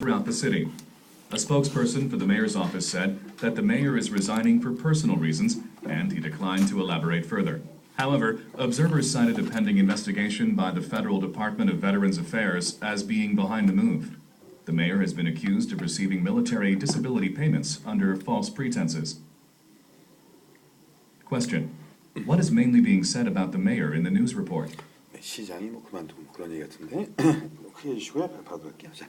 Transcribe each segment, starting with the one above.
throughout the city. A spokesperson for the mayor's office said that the mayor is resigning for personal reasons, and he declined to elaborate further. However, observers cited a pending investigation by the Federal Department of Veterans Affairs as being behind the move. The mayor has been accused of receiving military disability payments under false pretenses. Question: What is mainly being said about the mayor in the news report? 시장이 뭐 그만두고 그런 얘기 같은데 크게 해주시고요. 받을게요. 자,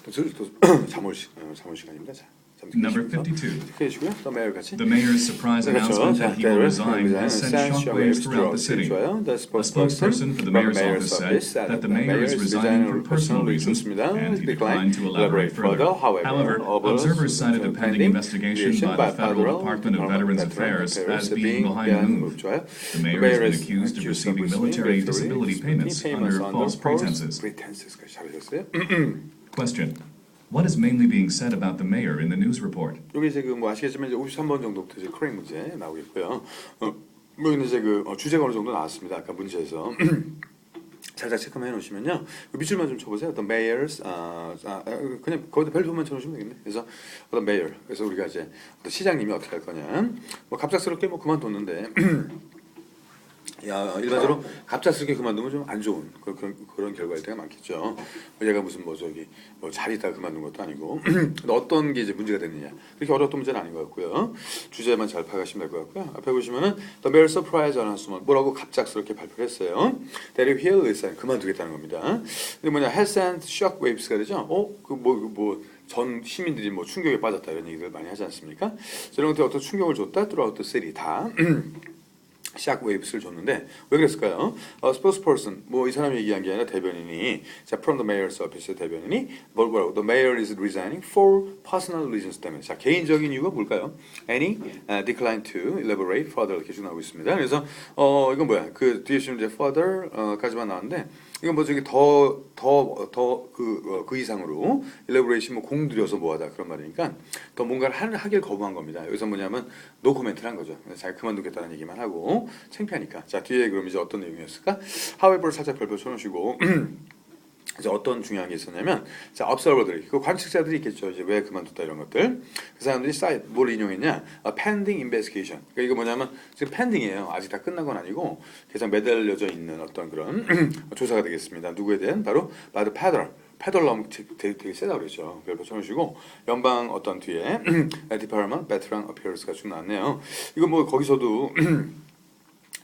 또 잠올 시간입니다. 자, Number 52. 크게 해주시고요. 또 매일 같이. The mayor's surprise announcement that he will resign has sent shockwaves throughout the city. A spokesperson for the mayor's office said that the mayor is resigning for personal reasons, and he declined to elaborate further. However, observers cited a pending investigation by the Federal Department of Veterans Affairs as being behind the move. The mayor has been accused of receiving military disability payments under false pretenses. Question: What is mainly being said about the mayor in the news report? 여기 이제 뭐 아시겠지만 이제 53번 정도부터 이제 크랙 문제 나오겠고요. 뭐 이제 주제가 어느 정도 나왔습니다. 아까 문제에서 살짝 체크만 해놓으시면요. 밑줄만 좀 쳐보세요. 어떤 mayors, 그냥 거기다 별표만 쳐놓으시면 되겠네. 그래서 어떤 mayor, 그래서 우리가 이제 어떤 시장님이 어떻게 할 거냐. 뭐 갑작스럽게 뭐 그만뒀는데. 일반적으로 갑작스럽게 그만두면 좀 안 좋은 그런 결과일 때가 많겠죠. 얘가 무슨 뭐 잘 있다가 그만둔 것도 아니고 어떤 게 이제 문제가 됐느냐, 그렇게 어려웠던 문제는 아닌 것 같고요. 주제만 잘 파악하시면 될 것 같고요. 앞에 보시면은 The mayor surprise announcement, 뭐라고 갑작스럽게 발표를 했어요. That he will resign, 그만두겠다는 겁니다. 근데 뭐냐, has sent shock waves가 되죠. 전 시민들이 뭐 충격에 빠졌다 이런 얘기들 많이 하지 않습니까? 이런 것들 어떤 충격을 줬다, throughout the city 다. shockwave스를 줬는데 왜 그랬을까요? spokesperson, 뭐 이 사람이 얘기한 게 아니라 대변인이, 자, from the mayor's office 대변인이 뭐라고? The mayor is resigning for personal reasons 때문에. 자, 개인적인 이유가 뭘까요? Any decline to elaborate further 이렇게 쭉 나오고 있습니다. 그래서 이건 뭐야? 그 뒤에 지금 이제 further까지만 나왔는데 이건 뭐 저기 그 이상으로 elaboration 뭐 공들여서 뭐하다 그런 말이니까 더 뭔가를 하길 거부한 겁니다. 여기서 뭐냐면 no comment를 한 거죠. 자기 그만두겠다는 얘기만 하고 창피하니까. 자, 뒤에 그럼 이제 어떤 내용이었을까? However 살짝 별표 쳐놓으시고 이제 어떤 중요한 게 있었냐면, 자, observer들이, 그 관측자들이 있겠죠. 이제 왜 그만뒀다 이런 것들. 그 사람들이 뭘 인용했냐? pending investigation. 그러니까 이거 뭐냐면 지금 pending이에요. 아직 다 끝난 건 아니고 계속 매달려져 있는 어떤 그런 조사가 되겠습니다. 누구에 대한? 바로 by the federal. 패널 나오면 되게 세다 그랬죠. 별표 쳐놓으시고 연방 어떤 뒤에 Department Veteran Affairs가 쭉 나왔네요. 이거 뭐 거기서도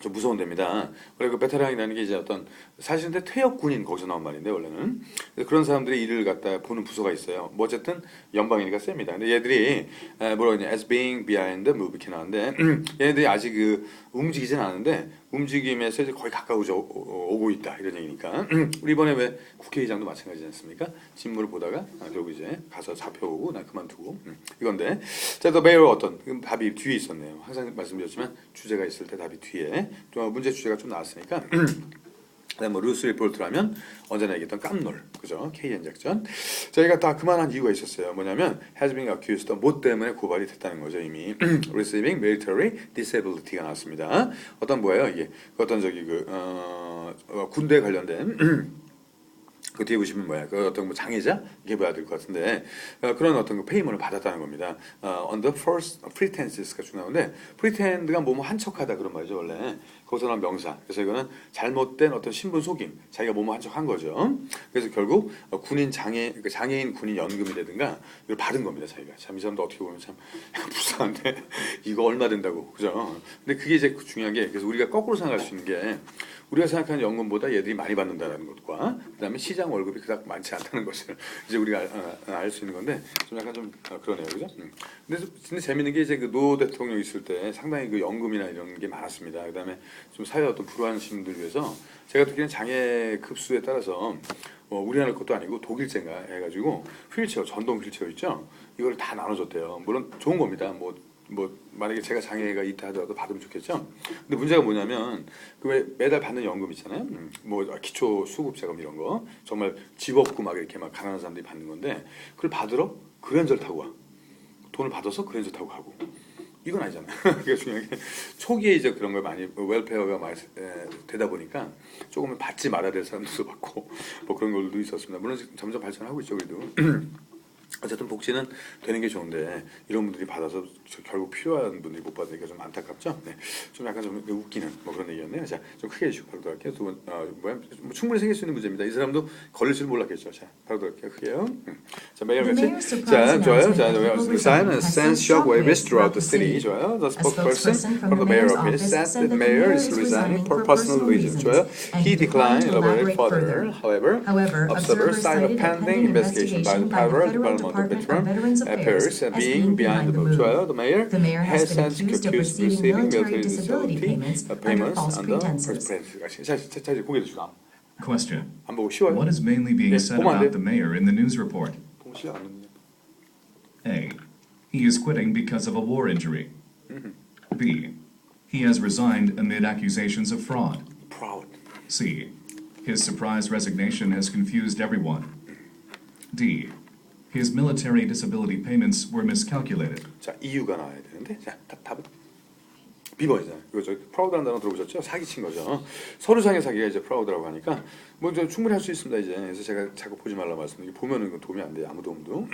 좀 무서운 데입니다. 원래 그 베테랑이라는 게 이제 어떤 사실은 퇴역 군인 거기서 나온 말인데 원래는 그런 사람들이 일을 갖다 보는 부서가 있어요. 뭐 어쨌든 연방이니까 셉니다. 근데 얘들이 뭐라고 하냐, as being behind the move 이렇게 나왔는데 얘네들이 아직 움직이진 않은데 움직임에서 이제 거의 가까워져 오고 있다 이런 얘기니까 우리 이번에 왜 국회의장도 마찬가지지 않습니까? 직무를 보다가 결국 이제 가서 잡혀오고 나 그만두고 이건데, 자, the mayor 어떤 답이 뒤에 있었네요. 항상 말씀드렸지만 주제가 있을 때 답이 뒤에 문제 주제가 좀 나왔으니까. 그다음 뭐 루스 리포트라면 언제나 얘기했던 깜놀, 그죠? KN 작전. 저희가 다 그만한 이유가 있었어요. 뭐냐면 has been accused, 뭐 때문에 고발이 됐다는 거죠 이미. receiving military disability가 나왔습니다. 어떤 뭐예요 이게? 어떤 저기 군대 관련된. 그 뒤에 보시면 뭐야? 그 어떤 뭐 장애자 이게 봐야 될 것 같은데 그런 어떤 그 페이먼을 받았다는 겁니다. On the first pretenses가 쭉 나오는데 pretend가 뭐뭐 한척하다 그런 말이죠 원래. 거기서 나온 명사. 그래서 이거는 잘못된 어떤 신분 속임, 자기가 뭐뭐 한척한 거죠. 그래서 결국 장애인 군인 연금이라든가 이걸 받은 겁니다 자기가. 참 이 사람도 어떻게 보면 참 불쌍한데 이거 얼마 된다고, 그죠? 근데 그게 이제 중요한 게, 그래서 우리가 거꾸로 생각할 수 있는 게, 우리가 생각하는 연금보다 얘들이 많이 받는다는 것과 그다음에 시장 월급이 그닥 많지 않다는 것을 이제 우리가 알 수 있는 건데 좀 약간 좀 그러네요, 그죠? 근데 재밌는 게 이제 그 노 대통령 있을 때 상당히 그 연금이나 이런 게 많았습니다. 그다음에 좀 사회 어떤 불우한 시민들 위해서 제가 듣기에는 장애 급수에 따라서 우리나라 것도 아니고 독일제인가 해가지고 휠체어, 전동 휠체어 있죠? 이걸 다 나눠줬대요. 물론 좋은 겁니다. 뭐 만약에 제가 장애가 있다 하더라도 받으면 좋겠죠. 근데 문제가 뭐냐면 그 왜 매달 받는 연금 있잖아요. 뭐 기초 수급 자금 이런 거 정말 집 없고 막 이렇게 막 가난한 사람들이 받는 건데 그걸 받으러 그랜저를 타고 와. 돈을 받아서 그랜저 타고 가고. 이건 아니잖아요. 그러니까 중요한 게 초기에 이제 그런 걸 많이 웰페어가 많이 되다 보니까 조금은 받지 말아야 될 사람들도 받고 뭐 그런 걸도 있었습니다. 물론 점점 발전하고 있죠, 그래도. 어쨌든 복지는 되는 게 좋은데 이런 분들이 받아서 결국 필요한 분들이 못 받으니까 좀 안타깝죠. 네. 좀 약간 좀 웃기는 뭐 그런 얘기였네요. 자, 좀 크게 해주시고 바로 들어갈게요. 두 번, 뭐야, 뭐 충분히 생길 수 있는 문제입니다. 이 사람도 걸릴 줄 몰랐겠죠. 자, 바로 들어갈게요. 크게요. 자, 메이어 같이. 자, 좋아요. 자, the sign sends shockwaves throughout the city. 좋아요. The spokesperson from the mayor office said that the mayor is resigning for personal reasons. 좋아요. He declined to elaborate further. However, observers cited a pending investigation by the Federal Department of Veterans Affairs being behind the move. 좋아요. The mayor has since accused receiving military disability payments under false pretenses. 자, 이제 고개 드시고 Question. 안 보고 쉬워요. What is mainly being 네, said 보면 안 about 돼요. the mayor in the news report? 보고 쉬워 안 되는데. A. He is quitting because of a war injury. B. He has resigned amid accusations of fraud. Proud. C. His surprise resignation has confused everyone. D. His military disability payments were miscalculated. 자, 이유가 나와야 되는데. 자, 답은 B번이잖아요. 이거 저 프라우드라는 단어 들어보셨죠? 사기친 거죠. 서류상의 사기가 이제 프라우드라고 하니까 뭐 저 충분히 할 수 있습니다. 이제 그래서 제가 자꾸 보지 말라 말씀드리고 보면은 이거 도움이 안 돼요. 아무 도움도.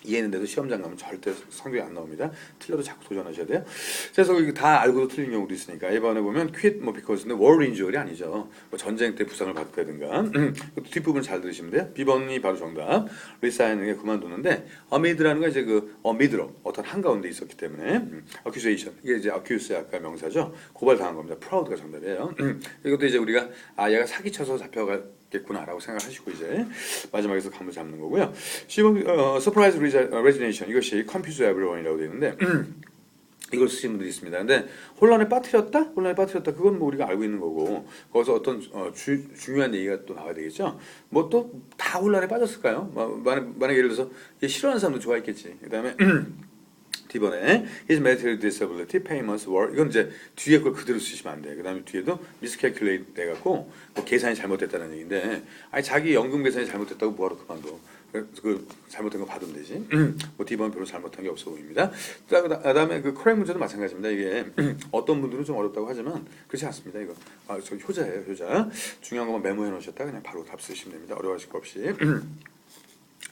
이해했는데도 시험장 가면 절대 성적이 안 나옵니다. 틀려도 자꾸 도전하셔야 돼요. 그래서 이거 다 알고도 틀린 경우도 있으니까 이번에 보면 quit 뭐 because인데 war injury 아니죠. 뭐 전쟁 때 부상을 받았다든가. 뒷부분 잘 들으시면 돼요. B번이 바로 정답. resigning 게 그만두는데 amid라는 건 이제 그 amid로 어떤 한가운데 있었기 때문에 accusation 이게 이제 accuse 아까 명사죠. 고발당한 겁니다. proud가 정답이에요. 이것도 이제 우리가 아 얘가 사기쳐서 잡혀가겠구나라고 생각하시고 이제 마지막에서 감을 잡는 거고요. surprise resignation 이것이 confuse everyone이라고 되어 있는데 이걸 쓰시는 분들이 있습니다. 근데 혼란에 빠뜨렸다? 혼란에 빠뜨렸다. 그건 뭐 우리가 알고 있는 거고 거기서 어떤 중요한 얘기가 또 나와야 되겠죠. 뭐 또 다 혼란에 빠졌을까요? 만약에 예를 들어서 얘 싫어하는 사람도 좋아했겠지. 그 다음에 D번에 his military disability payments were 이건 이제 뒤에 걸 그대로 쓰시면 안 돼요. 그 다음에 뒤에도 miscalculate 돼갖고 뭐 계산이 잘못됐다는 얘기인데 아니 자기 연금 계산이 잘못됐다고 뭐하러 그만둬. 그 잘못된 거 받으면 되지. 뭐 D번 별로 잘못한 게 없어 보입니다. 그다음에 그 코렉 문제도 마찬가지입니다. 이게 어떤 분들은 좀 어렵다고 하지만 그렇지 않습니다. 이거 저 효자예요, 효자. 중요한 것만 메모해 놓으셨다 그냥 바로 답 쓰시면 됩니다. 어려워하실 거 없이.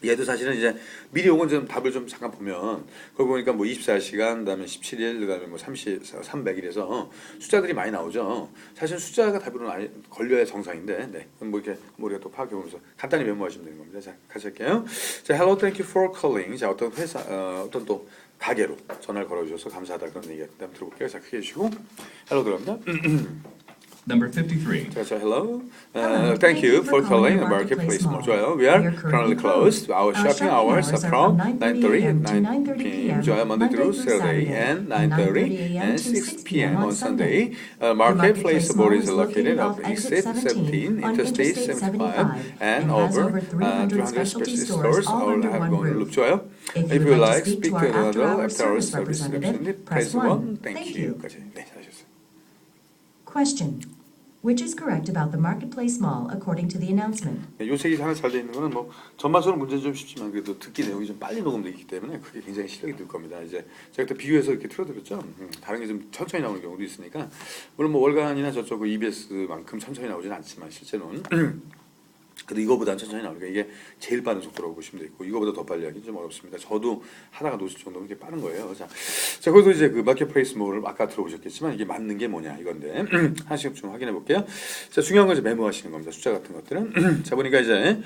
얘도 사실은 이제 미리 오건 좀 답을 좀 잠깐 보면 거기 보니까 뭐 24시간 그다음에 17일 그다음에 뭐 300일에서 숫자들이 많이 나오죠. 사실 숫자가 답으로 걸려야 정상인데 네. 뭐 이렇게 우리가 또 파악해 보면서 간단히 메모하시면 되는 겁니다. 자, 같이 할게요. 자, hello, thank you for calling. 자, 어떤 회사 어떤 또 가게로 전화를 걸어 주셔서 감사하다 그런 얘기 한번 들어볼게요. 자, 크게 해 주시고 hello 들어갑니다. Number 53. 자, hello. Thank you for calling the Marketplace Mall. 좋아요. We are currently closed. Our shopping hours are from 9:30 and 9 p.m. 좋아요. Monday through Saturday and 9:30 and 6 p.m. on Sunday. Marketplace Mall is located off Exit 17, Interstate 75, and over 200 specialty stores all have one roof. 좋아요. If you like, speak to another after our service representative. Press 1. Thank you. 까지. 네, 잘하셨어요. Question. Which is correct about the Marketplace Mall according to the announcement? 요책이 하나 잘 돼 있는 거는 뭐 전반적으로 문제는 좀 쉽지만 그래도 듣기 내용이 좀 빨리 녹음되어 있기 때문에 그게 굉장히 실력이 들 겁니다. 이제 제가 그때 비교해서 이렇게 틀어드렸죠. 다른 게 좀 천천히 나오는 경우도 있으니까 물론 뭐 월간이나 저쪽 EBS만큼 천천히 나오지는 않지만 실제로는 그래도 이거보다는 천천히 나오니까 이게 제일 빠른 속도라고 보시면 되고 이거보다 더 빨리 하기 좀 어렵습니다. 저도 하다가 놓칠 정도면 이게 빠른 거예요. 자, 거기서 이제 그 마켓플레이스 몰을 아까 들어보셨겠지만 이게 맞는 게 뭐냐 이건데 하나씩 좀 확인해 볼게요. 자, 중요한 건 이제 메모하시는 겁니다. 숫자 같은 것들은 자 보니까 이제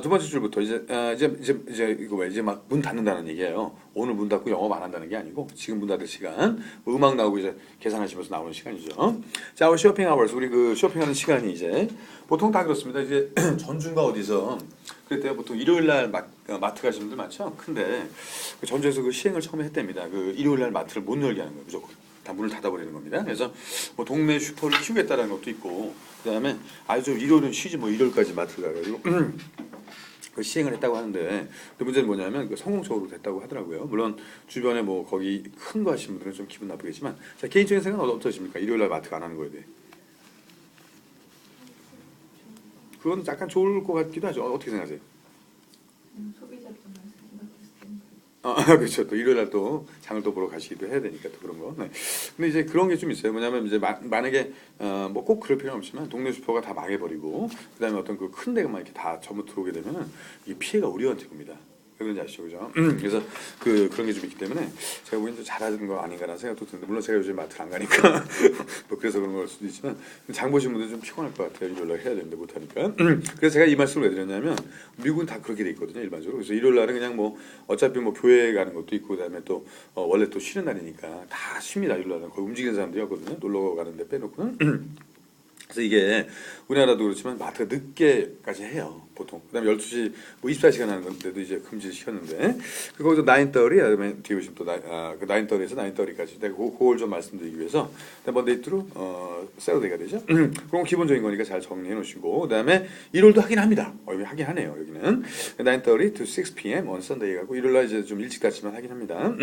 두 번째 줄부터 이제 이거 왜 이제 막 문 닫는다는 얘기예요. 오늘 문 닫고 영업 안 한다는 게 아니고 지금 문 닫을 시간 뭐 음악 나오고 이제 계산하시면서 나오는 시간이죠. 자, our shopping hours 우리 그 쇼핑하는 시간이 이제 보통 다 그렇습니다. 이제 전주인가 어디서 그때 보통 일요일 날 마트 가시는 분들 많죠. 근데 그 전주에서 그 시행을 처음에 했답니다. 그 일요일 날 마트를 못 열게 하는 거예요. 무조건 다 문을 닫아버리는 겁니다. 그래서 뭐 동네 슈퍼를 키우겠다라는 것도 있고 그다음에 아주 일요일은 쉬지 뭐 일요일까지 마트를 가가지고 그 시행을 했다고 하는데 그 문제는 뭐냐면 그 성공적으로 됐다고 하더라고요. 물론 주변에 뭐 거기 큰 거 하시는 분들은 좀 기분 나쁘겠지만 자, 개인적인 생각은 어떠십니까? 일요일 날 마트가 안 하는 거에 대해. 그건 약간 좋을 것 같기도 하죠. 어떻게 생각하세요? 소비자 입장에서 생각했을 그렇죠. 또 일요일 날 또 장을 또 보러 가시기도 해야 되니까 또 그런 거. 네. 근데 이제 그런 게 좀 있어요. 뭐냐면 이제 만약에 뭐 꼭 그럴 필요는 없지만 동네 슈퍼가 다 망해버리고 그다음에 어떤 그 큰 데가만 이렇게 다 전부 들어오게 되면은 이 피해가 우리한테 옵니다. 왜 그런지 아시죠, 그죠? 그래서 그런 게 좀 있기 때문에 제가 보기엔 좀 잘하는 거 아닌가라는 생각도 드는데 물론 제가 요즘 마트를 안 가니까 뭐 그래서 그런 걸 수도 있지만 장 보신 분들 좀 피곤할 것 같아요. 일요일 날 해야 되는데 못 하니까. 그래서 제가 이 말씀을 왜 드렸냐면 미국은 다 그렇게 돼 있거든요, 일반적으로. 그래서 일요일 날은 그냥 뭐 어차피 뭐 교회 가는 것도 있고 그다음에 또 원래 또 쉬는 날이니까 다 쉽니다. 일요일 날은 거의 움직이는 사람들이 없거든요. 놀러 가는데 빼놓고는. 그래서 이게 우리나라도 그렇지만 마트가 늦게까지 해요 보통. 그다음에 12시 뭐 24시간 하는 건데도 이제 금지 시켰는데 거기서 9:30 그다음에 뒤에 보시면 또 9:30에서 9:30까지 내가 그걸 좀 말씀드리기 위해서 먼데이 트루 세러데이가 되죠. 그럼 기본적인 거니까 잘 정리해 놓으시고 그다음에 일요일도 하긴 합니다. 여기 하긴 하네요. 여기는 9:30 to 6 p.m. on Sunday 가고 일요일 날 이제 좀 일찍 닫지만 하긴 합니다.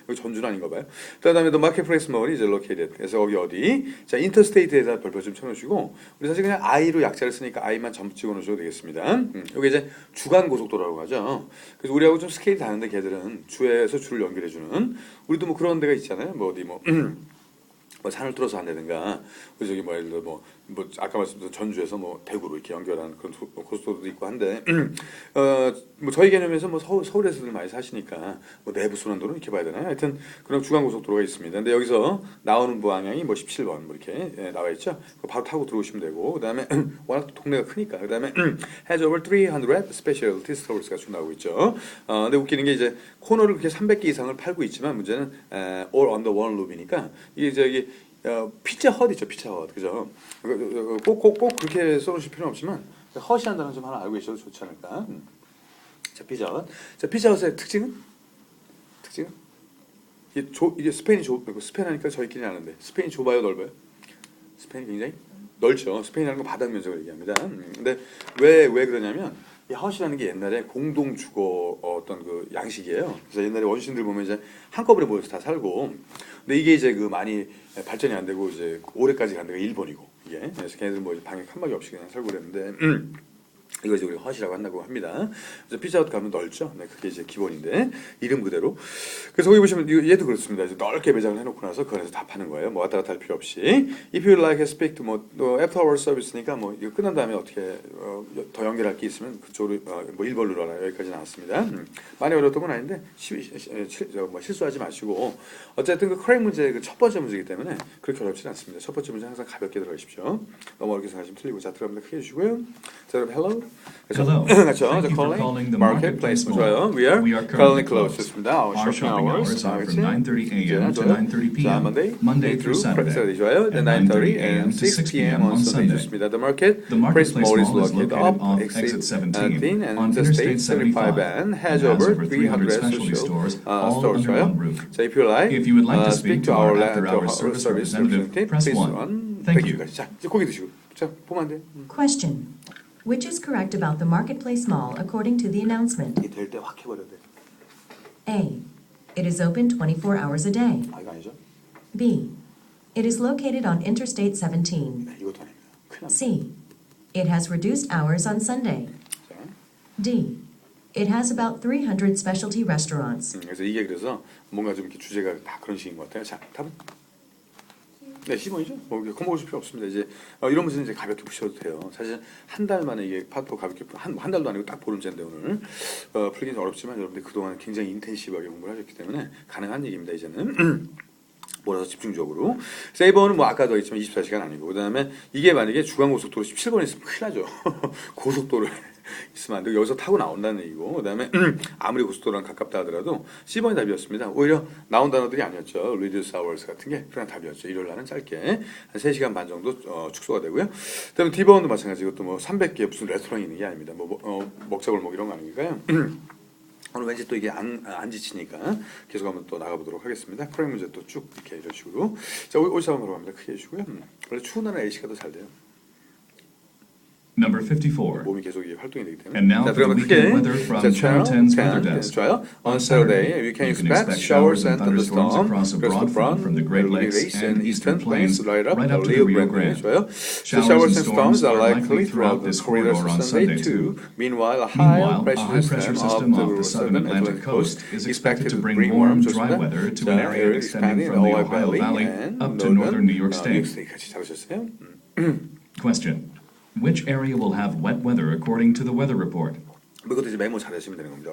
여기 전주는 아닌가 봐요. 그다음에 또 마켓플레이스 몰이 이제 located. 그래서 거기 어디 자 인터스테이트에다 별표 좀 쳐놓으시고 우리 사실 그냥 I로 약자를 쓰니까 I만 점 찍어 놓으셔도 되겠습니다. 여기 이제 주간 고속도로라고 하죠. 그래서 우리하고 좀 스케일이 다른데 걔들은 주에서 줄을 연결해주는 우리도 뭐 그런 데가 있잖아요. 뭐 어디 뭐 산을 뚫어서 한다든가 저기 뭐 예를 들어 뭐 아까 말씀드린 전주에서 뭐 대구로 이렇게 연결하는 그런 고속도로도 있고 한데 뭐 저희 개념에서 뭐 서울에서들 많이 사시니까 뭐 내부 순환도로 이렇게 봐야 되나요? 하여튼 그런 주간 고속도로가 있습니다. 근데 여기서 나오는 방향이 뭐 17번 뭐 이렇게 나와 있죠. 바로 타고 들어오시면 되고 그다음에 워낙 동네가 크니까 그다음에 has over 300 specialty stores가 쭉 나오고 있죠. 근데 웃기는 게 이제 코너를 그렇게 300개 이상을 팔고 있지만 문제는 all under one loop이니까 이게 저기 피자 헛 있죠, 피자 헛, 그죠? 꼭 그렇게 써놓으실 필요는 없지만 헛이한다는 점 하나 알고 계셔도 좋지 않을까? 자, 피자 헛. 자, 피자 헛의 특징은 이게 스페인이 스페인 하니까 저희끼리 아는데 스페인이 좁아요, 넓어요? 스페인이 굉장히 넓죠. 스페인이라는 건 바닥 면적을 얘기합니다. 근데 왜 그러냐면 이 헛이라는 게 옛날에 공동 주거 어떤 그 양식이에요. 그래서 옛날에 원주민들 보면 이제 한꺼번에 모여서 다 살고, 근데 이게 이제 그 많이 발전이 안 되고 이제 올해까지 간 데가 일본이고 이게 그래서 걔네들 뭐 방에 칸막이 없이 그냥 살고 그랬는데. 이거 이제 우리가 헛이라고 한다고 합니다. 그래서 피자헛 가면 넓죠. 네, 그게 이제 기본인데 이름 그대로. 그래서 거기 보시면 얘도 그렇습니다. 이제 넓게 매장을 해놓고 나서 그 안에서 다 파는 거예요. 뭐 왔다 갔다 할 필요 없이. If you like a speak to 뭐 after hour service니까 뭐 이거 끝난 다음에 어떻게 더 연결할 게 있으면 그쪽으로 뭐 1번 눌러라 여기까지 나왔습니다. 많이 어려웠던 건 아닌데 실수하지 마시고 어쨌든 그 크랙 문제 그 첫 번째 문제이기 때문에 그렇게 어렵진 않습니다. 첫 번째 문제 항상 가볍게 들어가십시오. 너무 어렵게 생각하시면 틀리고 자 들어갑니다. 크게 해주시고요. 자 그럼 hello. Hello. 그렇죠. Thank you for calling the marketplace. Marketplace Mall. 좋아요. We are currently closed. closed. 좋습니다. Our shopping hours are from 9:30 a.m. to 9:30 자, p.m. Monday through Saturday, 좋아요. and 9:30 a.m. to 6 p.m. on Sunday. 좋습니다. The Marketplace The Mall is located off off exit exit 17 and on Interstate Interstate 75 75 and and has has over over 300 300 specialty stores, all stores. under 좋아요. one roof. So if you like, If you would like to speak to our after-hours service service representative, press please 1. Thank you. 자, 이제 고개 드시고. 자, 보면 안 돼. Question. Which is correct about the Marketplace Mall according to the announcement? 이게 될 때 확 해버려야 돼. A. It is open 24 hours a day. 아, 이거 아니죠? B. It is located on Interstate 17. 네, 이것도 아닙니다. 큰일 납니다. C. It has reduced hours on Sunday. 자, D. It has about 300 specialty restaurants. 그래서 이게 그래서 뭔가 좀 이렇게 주제가 다 그런 식인 것 같아요. 자, 답은? 네, 10원이죠. 뭐 겁먹으실 필요 없습니다. 이제 이런 문제는 이제 가볍게 푸셔도 돼요. 사실 한 달 만에 이게 파토 가볍게 한 달도 아니고 딱 보름째인데 오늘 풀기는 어렵지만 여러분들 그동안 굉장히 인텐시브하게 공부를 하셨기 때문에 가능한 얘기입니다. 이제는. 몰아서 집중적으로. 세이버는 뭐 아까도 했지만 24시간 아니고 그다음에 이게 만약에 주간고속도로 17번에 있으면 큰일 나죠. 고속도로에 있으면 안 되고 여기서 타고 나온다는 얘기고 그다음에 아무리 고속도로랑 가깝다 하더라도 C번이 답이었습니다. 오히려 나온 단어들이 아니었죠. reduce hours 같은 게 그냥 답이었죠. 일요일 날은 짧게 한 3시간 반 정도 축소가 되고요. 그다음에 D번도 마찬가지 이것도 뭐 300개 무슨 레스토랑이 있는 게 아닙니다. 뭐 먹자골목 이런 거 아니니까요. 오늘 왠지 또 이게 안 지치니까 계속 한번 또 나가보도록 하겠습니다. 크랙 문제 또 쭉 이렇게 이런 식으로. 자, 오디사 한번 갑니다. 크게 해주고요. 원래 추운 날은 A시가 더 잘 돼요. Number 54. 몸이 계속 이게 활동이 되기 때문에. And now 자, for the 그러면 weekend 크게. weather from 자, Channel 10's weather 10, desk. 좋아요. On On Saturday, Saturday, you can you can expect expect showers and thunderstorms thunderstorms across a broad front from the Great Lakes and Eastern Plains right up to the the Rio Grande. 좋아요. The Showers and storms are likely throughout this corridor on Sunday too. Meanwhile, a Meanwhile, high a high pressure system off the southern Atlantic coast is expected to bring warm, dry weather to an area extending from the Ohio Valley up to northern New York State. 같이 잡으셨어요? Question. Which area will have wet weather according to the weather report? 이것도 이제 메모 잘 하시면 되는 겁니다.